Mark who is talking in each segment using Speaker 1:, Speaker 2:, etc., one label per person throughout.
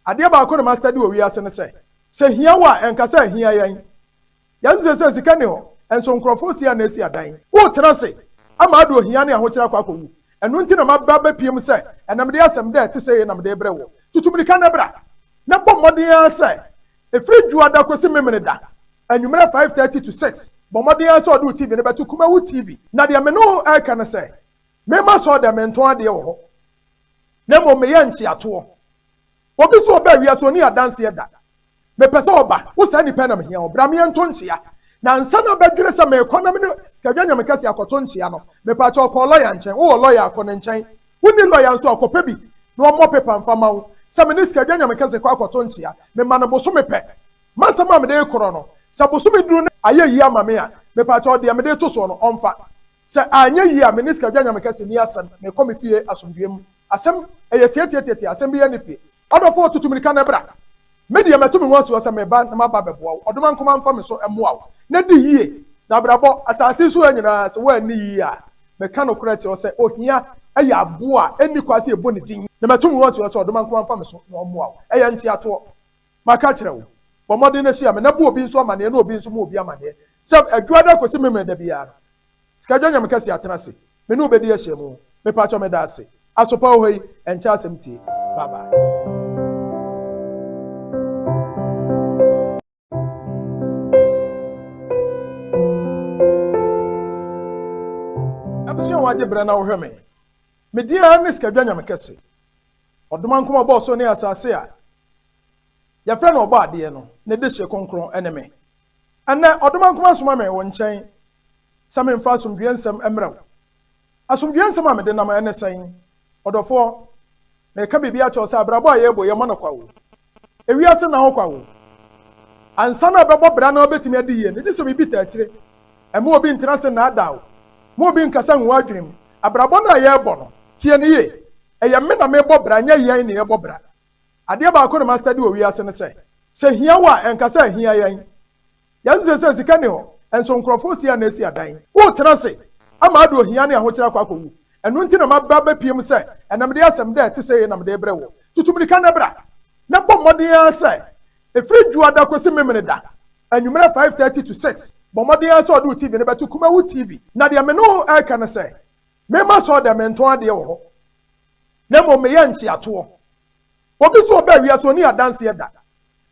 Speaker 1: Adia ba ko na master di o wi ase ne se hia wa enkasa hia yan yan se sika ne ho enso nkrofo sia na esi adan wo tena se ama ado hia ne ahokyera kwa akwu enu nti na maba ba piem se enam de asem de te se enam de brewo tutumrika na bra na bom modin ase efri juada ko se memene da anwumere 5:30 to 6 bom modin ase odo TV ne betu KUMAWOOD TV na de me no aka ne se me ma so de me nton ade wo ho na mo me ye nchi ato obi so ba wi aso ni adanse da me pese oba wo sa ni penam hia obra me nton nchia na nsa na badwere se me economy no Sikadwa Nyamekese akoto nchia no me pa cho ko lawyer nchen wo lawyer akọ nchen woni lawyer nso akopa bi no mo paper mfama wo se me Sikadwa Nyamekese kwa akoto nchia me ma no boso me pe masama me de koro no se boso me duru aye yi amame a me pa cho de me de to so no omfa se anya yi a me Sikadwa Nyamekese ni asem me komi fie asomdwem asem eye tie asem bi ya ne fie odofo tutumrika na bra media metumi wonso se me ba na maba beboa odoma nkoma mfa me so emoa na di yie na brabo asase so anyina se wa ni yie a me ka no korati o se ohia aya aboa eni kwase ebo ne din na metumi wonso se odoma nkoma mfa me so na emoa eya nti ato maka kire wo bomode na hia me na bo obi nso amane na obi nso mo obi amane se adwada ko se me da bia Sikadwa Nyamekese atena se me no obedi ahia mu me pa cho me da ase asopa ohoi encha asemtie bye bye. Abisi waje brana wo hweme media ne Sikadwa Nyamekese odoma nkoma bo so ne asase a ya fra no oba ade no ne de hye konkron eneme ana odoma nkoma soma me wo nchen same mfa asomdwensem emrew asomdwensem a me de nam ene sen odofo me ka bibia cho sa abrabo a yebo ye monokwa wo ewiase na ho kwa wo ansa na bebo bra na obetimi ade ye ne de so bibi ta kire emo obi ntrase na adaw mo bi nkasa nwa adwenem abrabo na yebo no tie ne ye eye me na me bobra nya yan ne ye bobra ade ba ko na master di owiase ne se hia wa enkasa hia yan se sika ne ho enso nkrofo sia na esi adan wo trase ama ado hia ne ahokyera kwa akwu enu nti na maba ba piem se enam de asem de te se enam de brewo tutumrika na bra na bom modin ase efri juada ko se memene da anwumere 5:30 to 6 bomode ase odo TV ne betu KUMAWOOD TV na de me no aka ne se me ma so de me nton ade wo ho na mo me ye nchi ato obi so ba wi aso ni adanse da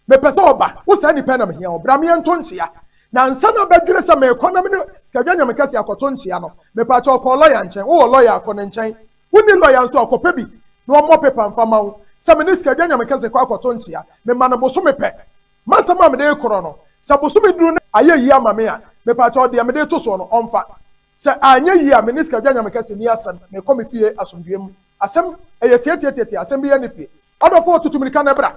Speaker 1: me pese oba wo sa ni penam hia obra me nton nchia na nsa na badwere se me economy no Sikadwa Nyamekese akoto nchia no me pa cho ko lawyer nchen wo lawyer akọ nchen woni lawyer nso akopa bi no mo paper mfama wo se me Sikadwa Nyamekese kwa akoto nchia me ma no boso me pe masama me de koro no se boso me duru aye yi amame a me pa cho de me de to so no omfa se anya yi a me Sikadwa Nyamekese ni asem me komi fie asomdwem asem eye tie asem bi ya ne fie odofo tutumrika na bra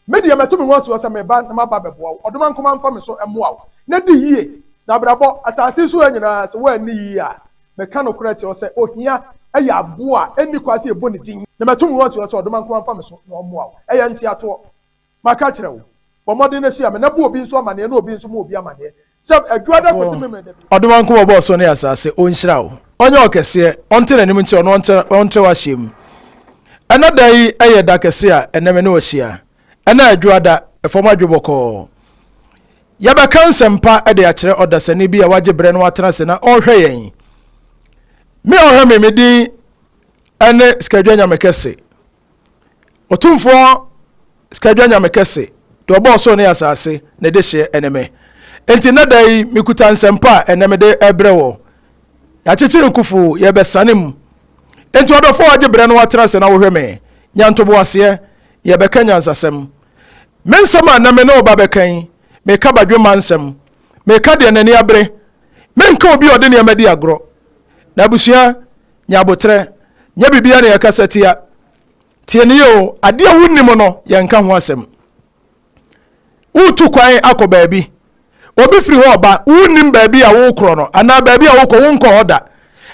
Speaker 1: media metumi wonso se me ba na maba beboa odoma nkoma mfa me so emoa na di yie na brabo asase so anyina se wa ni yie a me ka no korati o se ohia aya aboa eni kwase ebo ne din na metumi wonso se odoma nkoma mfa me so na emoa eya nti ato maka kire wo bomode na hia me na bo obi nso amane na obi nso mo obi amane se adwada ko se me da odoma nkoma bo so ne asase onhyira wo onye okese onte na nim nti ono onte wa hyem anadai eye da kese a eneme ne ohia ana adwada efoma adwoboko yaba kansempa ede ya kire odasani bi ya waje bre no atena se na ohwe yen me ohwe me medi ene Sikadwa Nyamekese otumfo Sikadwa Nyamekese do obo so ne asase ne de hye eneme enti nadai mikuta nsempa eneme de ebrewo ya chichiri kufu ye besanim enti odofo waje bre no atena se na ohwe me nyantobo ase ye bekanya nsasem mensama na me no ba bekan me ka badwe mansem me ka de nani abre me nka obi ode ne amadi agro na busia nya botre nya bibia ne yakasatia tie ne yo ade a wunnim no ye nka ho asem utu kwan akoba bi obi firi ho ba wunnim ba bi a wo kro no ana ba bi a wo ko wonko hoda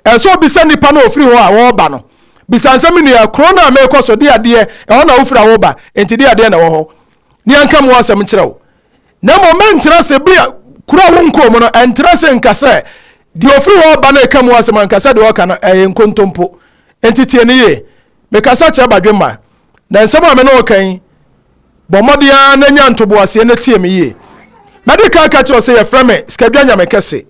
Speaker 1: enso bisa nipa no ofiri ho a wo ba no bisa nsem ne ya kro na me koso de ade e ho na wo fira wo ba enti de ade na wo ho ni anka mo asem kirew na moment rase bia kura wonko mo no entrase nkase di ofiri ho ba na ka mo asem nkase de wo ka no nkontompo enti tie ne ye me kasa che badwema na nsem a me no kan Bomodia na nya ntoboase na tie me ye medical catch o say yefrɛ me Sikadwa Nyamekese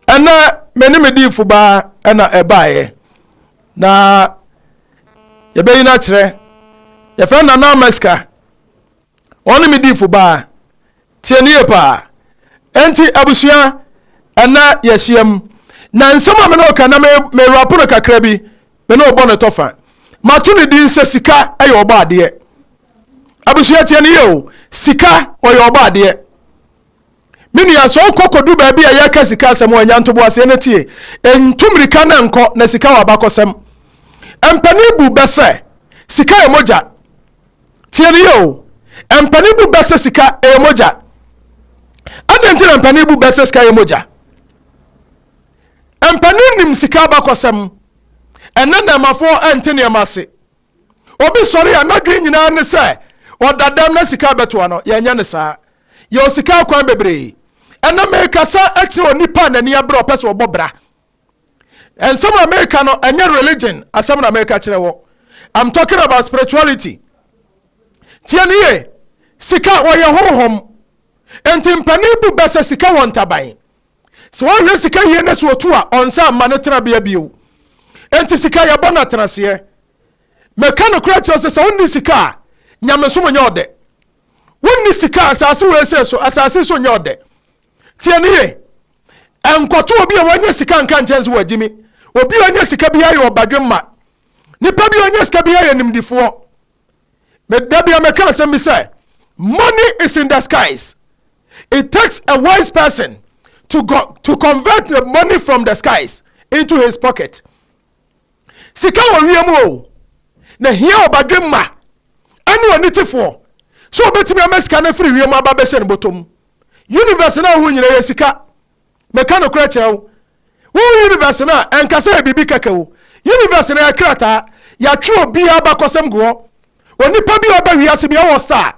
Speaker 1: ɛna meni me di fuba ɛna ɛbaaye na yɛbɛyi na kyerɛ yɛfrɛ na na maska ɔne me di fuba tie ne ye pa enti abusua ɛna yɛhyiam na nsɛm a me no ka na me rapo no kakra bi me no bɔ ne tofa mato ne din sɛ sika ɛyɛ ɔbɔ adeɛ abusua tie ne ye o sika ɔyɛ ɔbɔ adeɛ Minia so kokodu ba bia ya ka sika asem wanya ntobo ase ne tie entumrika na nko na sika wa bakosem empani bu bese sika e moja tie ne yo empani bu bese sika e moja adenti na empani bu bese sika e moja empani nim sika bakosem enna mafo ente ne mase obi sori anadwe nyina ne se odadam na sika beto no ye nya ne saa ye sika kwan bebre ena America sa eche onipa na ni abro pese obobra and some America no enya religion asem na America kire wo I'm talking about spirituality tiani ye sika wo ye hohom enti mpani bu bese sika won taban so wo hwe sika ye na so otu a onsa ma ne tena bia bio enti sika ye bona tenase meka no kura che se wonni sika nyamesom nya ode wonni sika asase we se so asase so nya ode tiani ye enkoto obi a wanya sika nka nkyense wagimi obi wanya sika bia ye obadwemma nipa bia wanya sika bia ye nimdifo me dabia me kana sem say money is in the skies. It takes a wise person to convert the money from the skies into his pocket. Sika wo wiemu na hia obadwemma anu anitifo so betimi amesika na free wiemu aba be hye ne botom universe na hu nyina yesika mekano kura chewo wo universe na enkasa bibi kakawo universe na yakrata ya twe obi aba kosem go onipa bi oba wiase bi wo star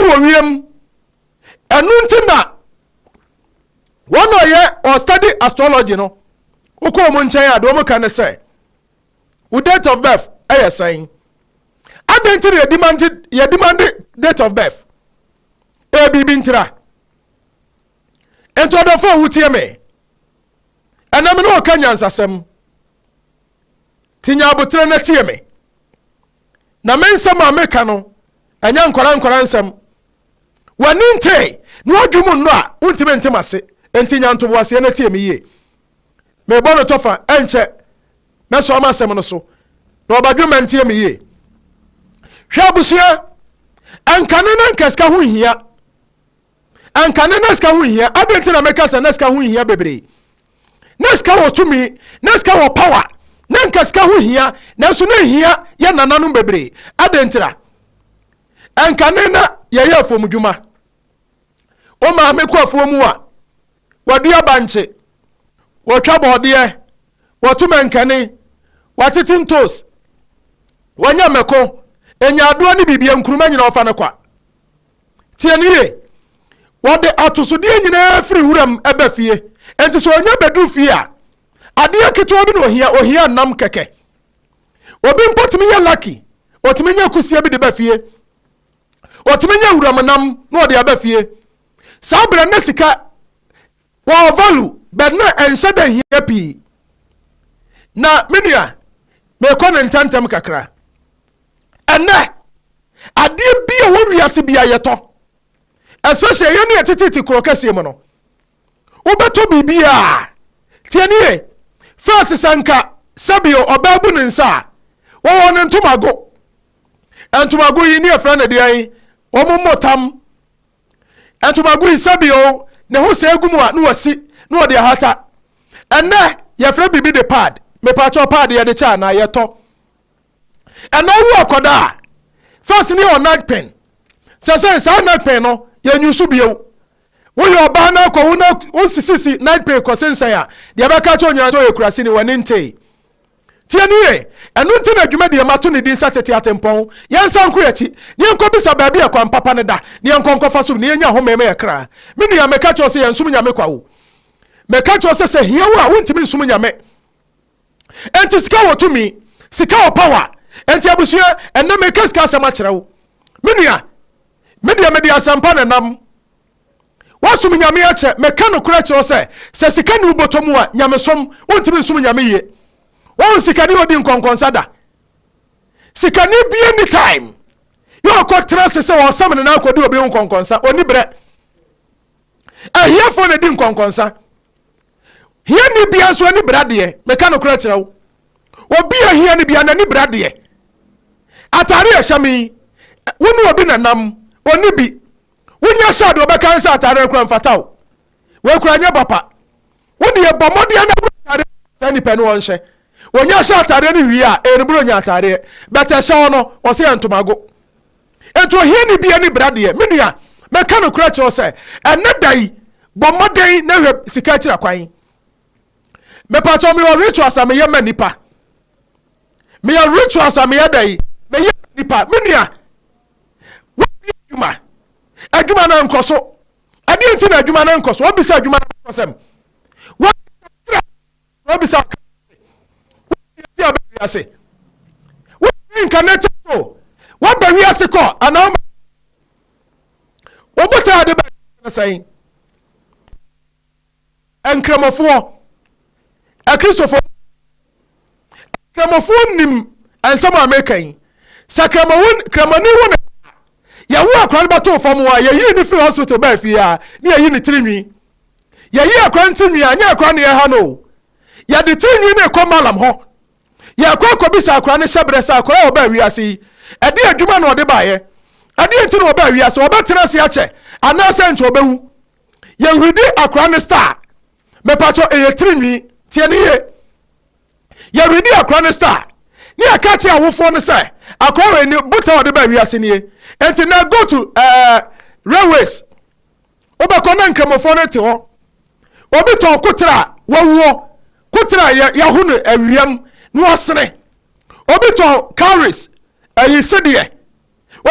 Speaker 1: ni wo wiem enu ntina wono ye o study astrology no uko mo nchen ado mo kan say wo date of birth saying adentire ye demand date of birth bibi ntira ento do fo hutie me enam no kanya nsasem tinya abotre na tie me na mensam ameka no anya nkora nsam wani nte no adwum no a untime ntemase entinya ntobo ase na tie me ye me bono tofa enche na so ma asem no so na obadwum ntie me ye hwa busia ankane na nkaska ho hia ankane na ska ho hia abenti na meka sa na ska ho hia bebre na ska wo tumi na ska wo power na nkaska ho hia na so na hia ya nananu bebre adentira ankane na ye afomdwuma o ma me ko afomu a wadu abanche wotwa bode wotuma nkane watitintos wanya meko enya ado ni bibia nkuruma nyina ofa ne kwa tieniye wode atosode nyina firi huram eba fie enti so onya bedu fie a ade aketo bi no ohia nam keke obi mpotimi ya lucky otimi nya kusia bi de ba fie otimi nya huram nam no ode aba fie sabra na sika wa value bedna ensada hia pi na menua me kono ntantem kakra ene ade bia wo wiase bia yeto especially yene etiti krokase mu no ubeto bibia tienie first sanka sabio obabu nsa wo won ntomago yi ne afra na de an omomotam ntomago yi sabio ne ho se agumu a no wasi no ode hata enne ye fra bibi de pad me pacho pad ye de cha na yeto eno wu akoda first ni on night pen se sa night pen no ye nyusu bio wo yo ba na ko wo na sisi night pen ko sensa ya de ba ka cho nya so ye kurasi ni wani nte tieniye enu nte na dwuma de mato ne din sa Tete Atimpon yensa nko yachi ne nko bisa ba bia kwa papa ne da ne nko fa so ne nya ho meme yakra me nua me ka cho se yensum nyame kwa wo me ka cho se hia wo a wontimi nsum nyame enti sika wo tumi sika wo power enti abusua enna me ka sika asema kire wo Minia, media sampana nam. Wasum nyame ache meka no kura che say se sika ni ubotomu a nyame som wontimi sum nyame ye won sika ni odi nkonkonsa da sika ni bi any time yo ko trase se won sam na akodi obi nkonkonsa oni bre ahia fo na di nkonkonsa hia ni bia so ni brade meka no kura kire wo obi ahia ni bia na ni brade atare ahami wonu obi na nam oni bi wonya shado obeka nsa atare kura mfatao we kura nya papa wodi ye bomode na atare sani penu wonhye wonya sha atare ni wi a enibro nya atare beta sha no wo se entomago ento hie ni bia ni brade menua meka no kura che say ene dai bomode na hwe sika kira kwan me pa cho me o rituals am ye manipa me ya rituals am ye dai me ye nipa menua wo adwuma adwuma na nkoso ade nti na adwuma na nkoso obisa adwuma na nkosem wo obisa ti abiase wo incarnate so wo bawiase ko ana wo bota ade ba na sai enkramofo akristofo kramofo nim ansama amekan sakramawon kramani won ya wo akran bato fam wa ya yi ni free hospital ba fi ya ni ya yi ni tirinwi ya yi akran tinwi anya akran ya ha no ya de tirinwi na ko malam ho ya ko bisa akran ne shebre sa akran oba wiase e de adwuma na ode baaye ade enti na oba wiase oba tena se ache ana se nti obewu ya hwidi akran ne star me pacho e tirinwi tie ni ye ya hwidi akran ne star ni akati awofo ne se akran we ni buta ode ba wiase ni ye enti na go to railways obekona nkramofo no te ho obi to kotra wawuo kotra ya hunu awiam no asene obi to carries ayi sedie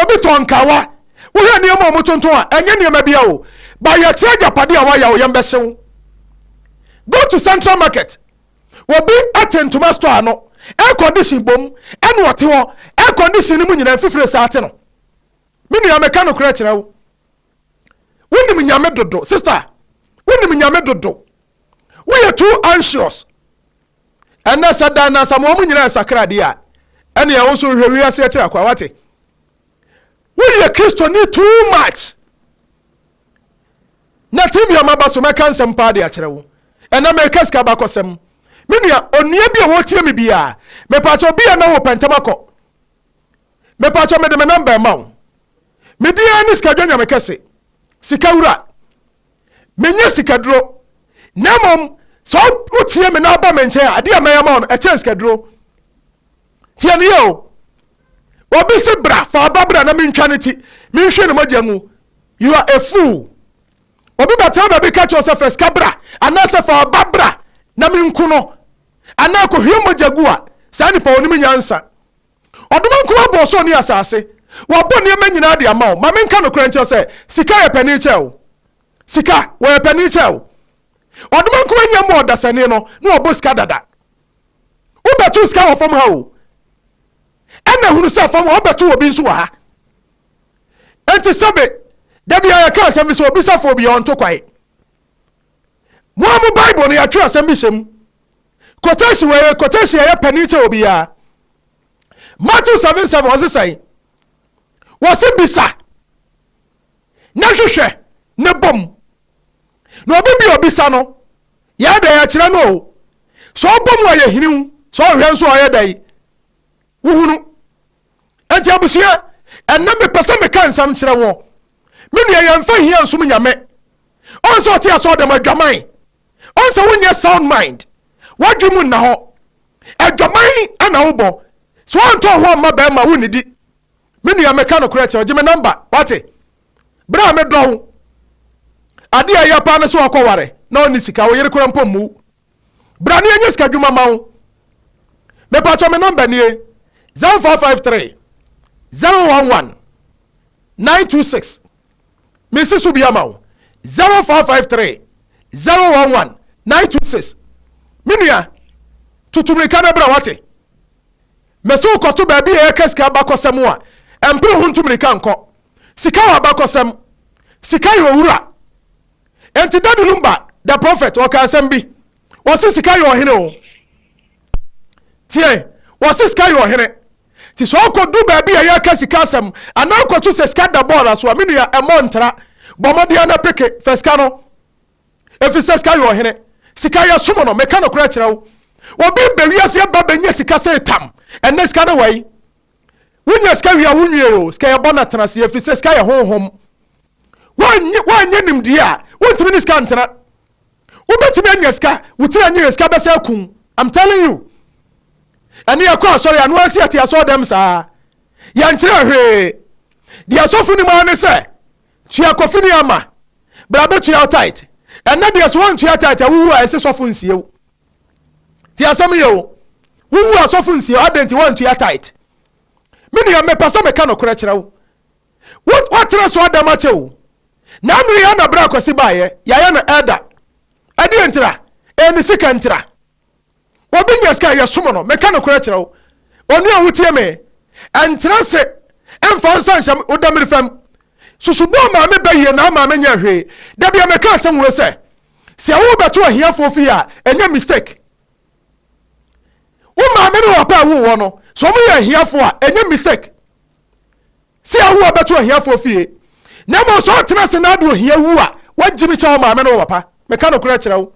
Speaker 1: obi to nkawa wo hia ne mo motonton a enye ne ma bia o ba ya tia japade a wa ya o yam behyew go to central market obi atentuma store no air condition bom ene wote ho air condition ni mu nyina fifire sa ate no mini ya meka no kura kire wo wonim nyame dodo sister wonim nyame dodo we are too anxious and na sada na samo mu nyina sakra dia ene ya wo so hwewi ase akira akwa wate we are Christian need too much na TV amaba so meka nsem pa dia kire wo ena meka ska ba kosem mini ya onia bia wo tie me bia me pa cho bia na wo pentamako me pa cho me de me number mawo media ni Sikadwa Nyamekese sikawura menye sikadro namom so utie me na ba menche ade amayama no eche sikadro tie ne yo obi se bra fa babra na mentwaneti menhwe ne magyangu you are a fool obi bata na be catch yourself first kabra anase fa babra na menkuno anako hwe magyagu a sani pa oni menyansa odoma nkuma bo so ni asase wabo ne ma nyina de amaw ma menka no kranche se sika ye pani cheo sika we pani cheo oduma nkuma nyam odasane no na obo sika dada ubetu sika wo fom ha o ena hunu se fom obetu obi nso ha enti sabe da bia ya ka asem se obi safo bi on to kwai mo am bible no ya twa asem bi sem quotation ya pani cheo obi ya Matthew 7:7 was say wase bisa na hwehwe ne bom na obi obisa no ya da ya kire no so bom wa ye hiniu so hwe nso ya dai wuhunu enti abusia enna me pese me kan sam kire wo me nua ye mfa hia nsum nyame on so tie so dem adwaman on so wonye sound mind wadwumu na ho adwaman ana wo bo so on to ho ma ba ma wonidi menu ya meka no correct ojime number wate bra me do ade ya pa ne so akọware na oni sika wo yere kora mpom mu bra ne enye sika dwuma mawo me pa cho me number ni 0453 011 926 me sisu bia mawo 0453 011 926 menu ya tutumrika na bra wate me so koto ba bia ya kaska ba kosemu a empre ho ntumi kan ko sika wa bakosem sika yo wura enti dadulumba the prophet o ka asem bi wose sika yo hene o tie wose sika yo hene ti so ko du ba bia ya ka sika asem ana ko to se sika da ball aso aminu ya emontra bomode na peke feska no efi se sika yo hene sika ya somo no meka no kura kire wo obi bewiase ba benya sika se tam enne sika no wai wunya sika wi awunwie o sika ya bona tenase efi se sika ya honhom wanye nimdi a wontimi ni sika ntena wobetimi anya sika wutira anya sika besa kun. I'm telling you ani yakwa sorry anu asi ati aso dem sa ya nkyere hwe dia sofu ni ma ne se tua kofini ama bra betu ya tight enne dia so won tua tight awuwu a ese sofu nsiew ti asam ye o wuwu asofu nsiew adenti won tua tight mini ya mepasa meka no kora kire wo what so adam ache wo na anu ya na bra kwasi baaye ya na elder adi entira eni sika entira obi nyaska ya somo no meka no kora kire wo oni a wutie me entira se emfa nsansham odamiri fam susubo ma me baye na ma me nya hwe da bia meka asem wo se wo beto ahia fofi a enya mistake wo ma me no wapa wo no so mo ya ahia fo a enya mistake se wo beto ahia fofi na mo so tena se na do ahia wu a wajimi cha wo ma me no wapa meka no kura kire wo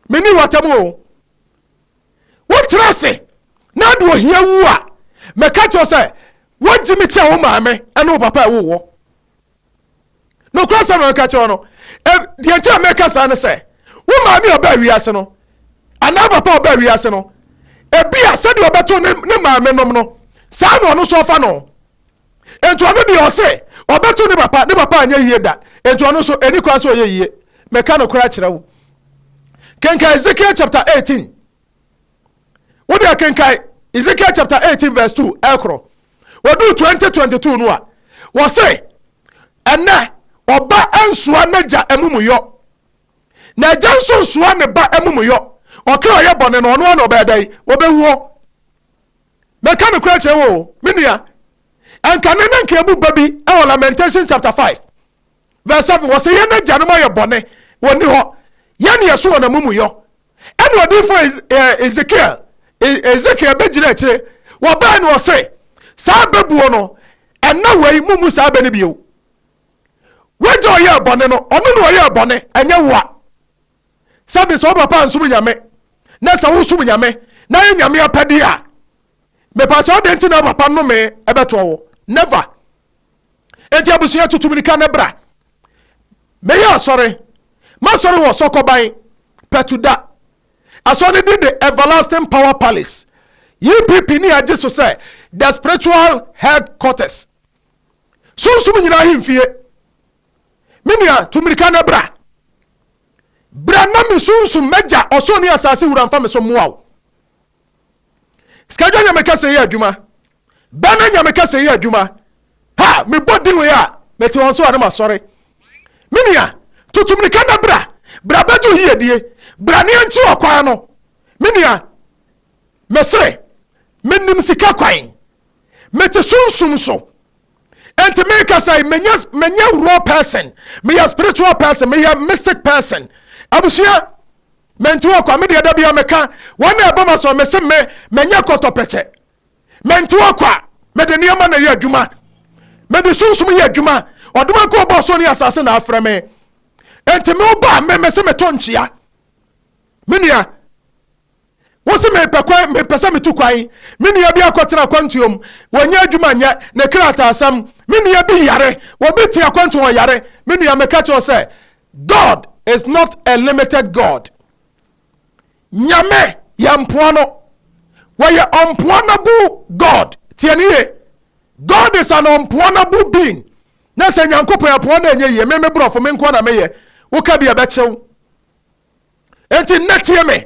Speaker 1: meni watam wo tena se na do ahia wu a meka cho se wajimi cha wo ma me ene wo papa wo no cross no ka cho no de ntia meka sa ne se wo ma me oba wiase no ana papa oba wiase no ebia se de obeto ne ma me nom no sa no so fa no ento no de o se obeto ne papa anya yie da ento no so eni kwa so yie meka no kura kire wo kenka Ezekiel chapter 18 wo de kenka Ezekiel chapter 18 verse 2 ekro wo do 2022 no a wo se ena oba ansua naja emumuyo na janso nsua ne ba emumuyo okra ye bone no ono obedai obewuo meka no kra chewo minua anka ne nanka ebu babi e Lamentation chapter 5 verse 7 wo se ye naja no ma ye bone woni ho ye ne yeso na mumuyo ene odi for Ezekiel bejira kire wo ba ne wo se sa bebuo no ena wei mumu sa be ne bio wejo ye bone no ono no ye bone enye wa sabi so papa nsum nyame na sa wo sum nyame na ye nyame apade a me pa cha odenti na papa no me ebeto wo never enti abusuya tutumika na bra me ya sore ma sore wo sokoban petuda asone did the everlasting power palace UPP ni age so say the spiritual headquarters sum nyina himfie minia tumirika na bra na mi sunsum meja oso ni asase wura mfa me so muaw Sikadwa Nyamekese ye adwuma bana Nyamekese ye adwuma ha me bodi we a meti won so ade ma sore minia tutumirika na bra beju hiedie bra ne nti okwan no minia mesre menim sika kwan meti sunsum so and to make us say menya raw person, me a spiritual person, me a mystic person. Abusia mentu akwa me de da bia meka wana abama so me se menya kotopeche. Mentu akwa me de niam na ye adwuma. Me de sunsum ye adwuma. Oduma ko bo so ni asase na afra me. Enti me oba me se me tonchia. Minia wosi me pesa me tu kwan minia bia kwotena kwantuom wanya adwuma nya na krata asam minia bi yare wo beti akwantu wo yare minia meka cho say God is not a limited God. Nyame yampoano why unpoanable God tianiye God is an unpoanable being na se nyankopon apoana enye ye me brofo me nko na me ye wo ka bia be chew enti netie me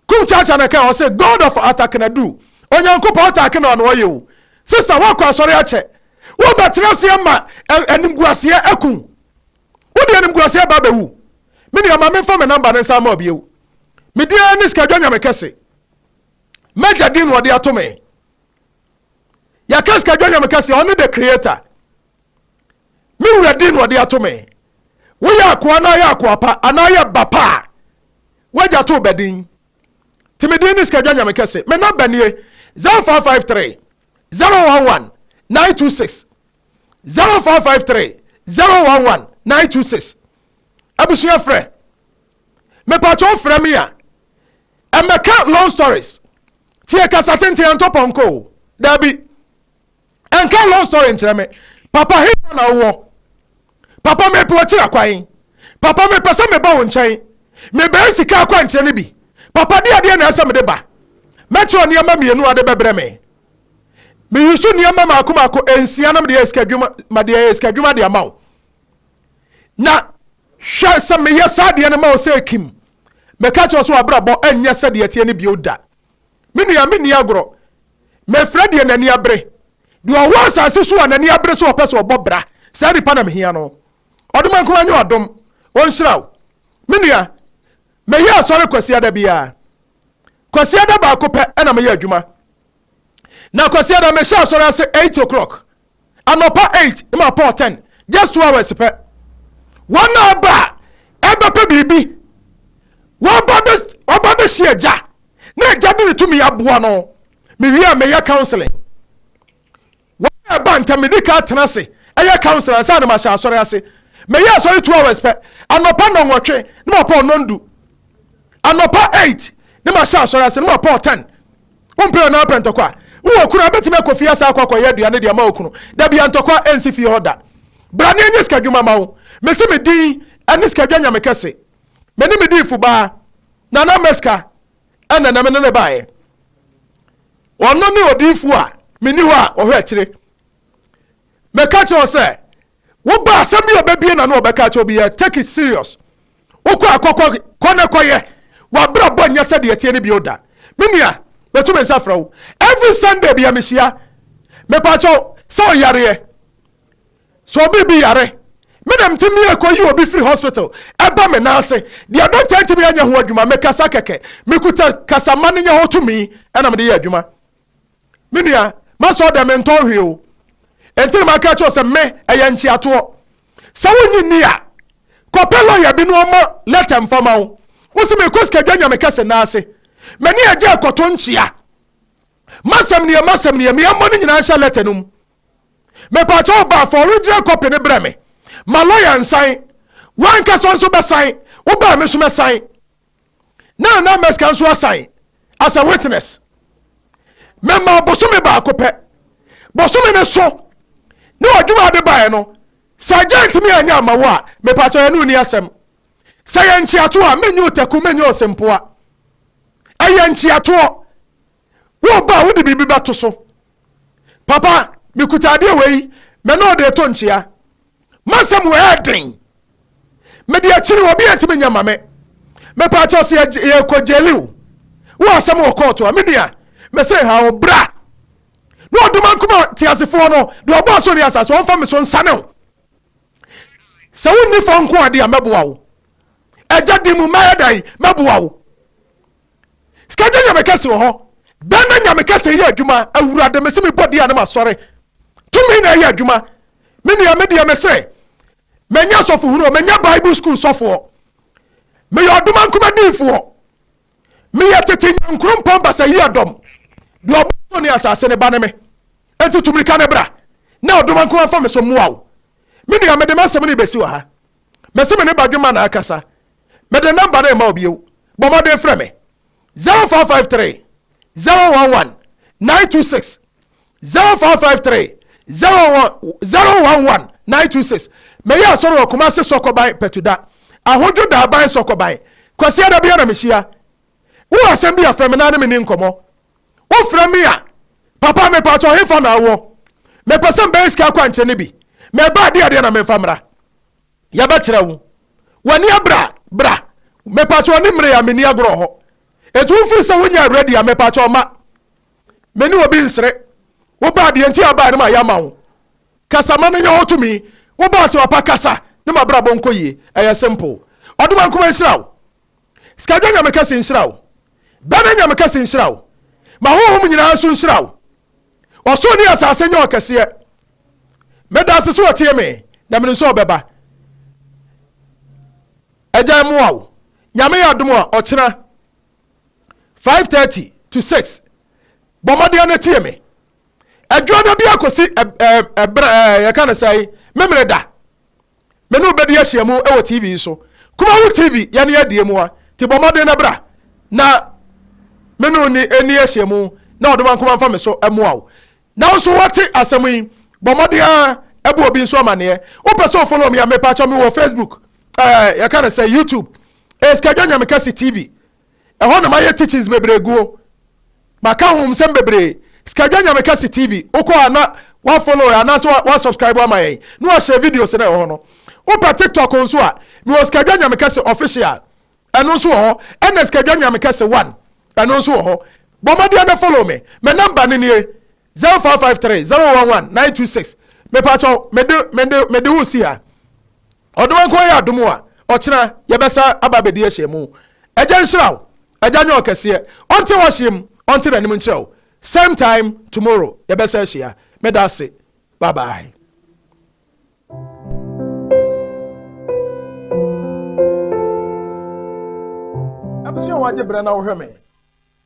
Speaker 1: kum chacha na ka say God of attack na do onyankopon attack na no ye sister wa kwa sori ache wo betrase ma animguase akun wo de animguase ba bewu me ne ma me fa me number ne sa ma obiewu me dia ni Sikadwa Nyamekese meja din wo de atome ya kaska dwa Nyamekese on the creator me wura din wo de atome wo ya akwa na ya akwa pa ana ya bapa waja to bedin timidin ni Sikadwa Nyamekese me number nie 0453 011 926 0453 011 926 abusua frɛ me pacho frɛ me ya emeka long stories tie kasa tente antoponko dabi enka long story nkyerɛ me papa he na wo papa me pe ochira kwan papa me pese me ba wo nkyɛn me ba sika akwa nkyerɛ ne bi papa de ade na asɛ me de ba mecho niam mienu ade bebrɛ me yusu niam maako ensia na me de Sikadwa de amaw na hwɛ sɛ me yesa de ne ma wo sɛ kim me ka cho so abrabɔ anya sɛ de tie ne bi oda me nua agro me frɛ de nani abre de wo asase so anani abre so opɛ so obɔbra sɛ de pa na me hia no ɔdom anko anyo ɔdom ɔnhyiraw me nua me yɛ asɔre kwasi ada bia kwasi ada ba ko pɛ ɛna me yɛ adwuma na kwasi ada me hyɛ asɔre ase 8 o'clock anopa 8 ma pa 10 just 2 hours pɛ one aba eba pɛ bibi waba be si agya na agya de to me aboa no me wi me yɛ counseling wa ba ntam de ka tena se ɛyɛ counseling sa na ma hyɛ asɔre ase me yɛ asɔre 2 hours pɛ anopa no nwɔtwe na ma pa nondu anopa 8 na ma hyɛ asɔre ase na ma pa 10 wompɛ na apɛ ntɔkwa wo okunu abetime kofi asa akɔkɔ yɛ aduane de ma okunu da bia ntɔkwa ensi fi hoda bra ne nyɛ Sikadwa ma wo me se me din ane Sikadwa Nyamekese me ne me din fuba na meska ana na me ne bae ono ne odifu a me ni ho a ohwe akire me ka che o se wo ba asem bi obabie na no obeka che obi ya take it serious wo kɔ akɔkɔ kɔne kɔye wa bra bɔ nya sɛ de tie ne bi oda me nua betu me nsafra wo every Sunday bia me hia me pa che so yare so obi bi yare menam timi ekoyi obi free hospital eba me na ase dia don tete bi anya ho adwuma me kasa keke me kuta kasa mane nya ho tumi ena me de adwuma menua ma so da me nton hwe o enti ma ka cho se me eye nchi ato se wonyi ni a kopelo ya bi no mo letter mfama wo wo se me Sikadwa Nyamekese na ase me ne agye akoto nchia masam ne me ammo ne nyina sha letter num me pa cho ba for original copy ne bre me my lawyer and sign one person so be sign wo ba me so me sign na meska so sign as a witness me ma boso me ba akopɛ boso me ne so ne odwuma de bae no sergeant me anya amawo a me pa cho enu ni asɛm sɛ yɛ nchiato a menyu taku menyu osempo a ɛyɛ nchiato wo ba wo de bibi ba to so papa me kutade wei me no de to nchia masam we adin me de akiri obi antime nyama me pa cho se ye ko jeliw wo asam wo court a me nua me say ha wo bra no oduma nkoma ti asefo no de obo so ni asase won fa me so nsane wo se wo ni fo nko ade a meboa wo agya di mu mayadai meboa wo Sikadwa Nyamekese wo ho bana Nyamekese ye adwuma awurade me se me body ana ma sore tumi na ye adwuma me nua me de me say menya sofo hunu menya Bible school sofo me yoduma nkoma difo me ye tete nyankrom pamba sa yi adom de obo ni asase ne ba ne me enti tumrika ne bra na oduma nkoma fa me so muawo me nua me de masem ne besi wa ha me se me ne badwuma na akasa me de number na ma obiew bo mo de frɛ me 0453 011 926 0453 011 926 me ya soro kuma se sokoban petuda ahojo da ban sokoban kwasi ada bia na mehia wo asem bia frɛ me na ne me ni nkomo wo frɛ me a papa me pa to hefa na wo me person be ska kwa nche ne bi me ba de ade na me famra ya ba kyerɛ wo wani bra me pa to ne mre ya me ni agro ho etu fu se wonya ready ya me pa to ma me ni obi nsre wo ba de nti aba ne ma ya ma wo kasa ma ne nya otumi wo ba se wapa kasa ne ma bra bonko yi eye simple oduma nkoma nsiraw Sikadwa Nyamekese nsiraw bana Nyamekese nsiraw ma ho nyina so nsiraw Oso ni asase nya okese meda se so otie me na me so obeba eja mu awo nyame ya dum a ochena 5:30 to 6 bomode na tie me adwo da bia kosi ya kana sai memreda me no bedi ahyiamu ewo TV so KUMAWOOD TV ya ne yadie mu a ti bomode na bra na me no ni eni ahyiamu na odoma nkoma fa me so emu awo na so wate asemu yi bomode a ebu obi so amane o person follow me a me pa cha me wo Facebook ya kana say YouTube Sikadwa Nyamekese TV ho na maye teachings bebregu maka hom sem bebre Sikadwa Nyamekese TV uko ana wa follow ana so wa subscribe ama yen no wa share videos na ho no o pa TikTok nso a me wo Sikadwa Nyamekese official eno nso ho ena Sikadwa Nyamekese 1 eno nso ho bomade na follow me number ni 0553 011 926 me pa cho me de wo si a odwan ko ya domo a ochina yebesa ababedi ahyemu eja nshiraw eja nyo kese onte washyem onte nanim nchiraw same time tomorrow yebesa ahya medase bye bye. Abisi waje brana wo hweme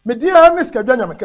Speaker 1: me dia ne Sikadwa Nyamekese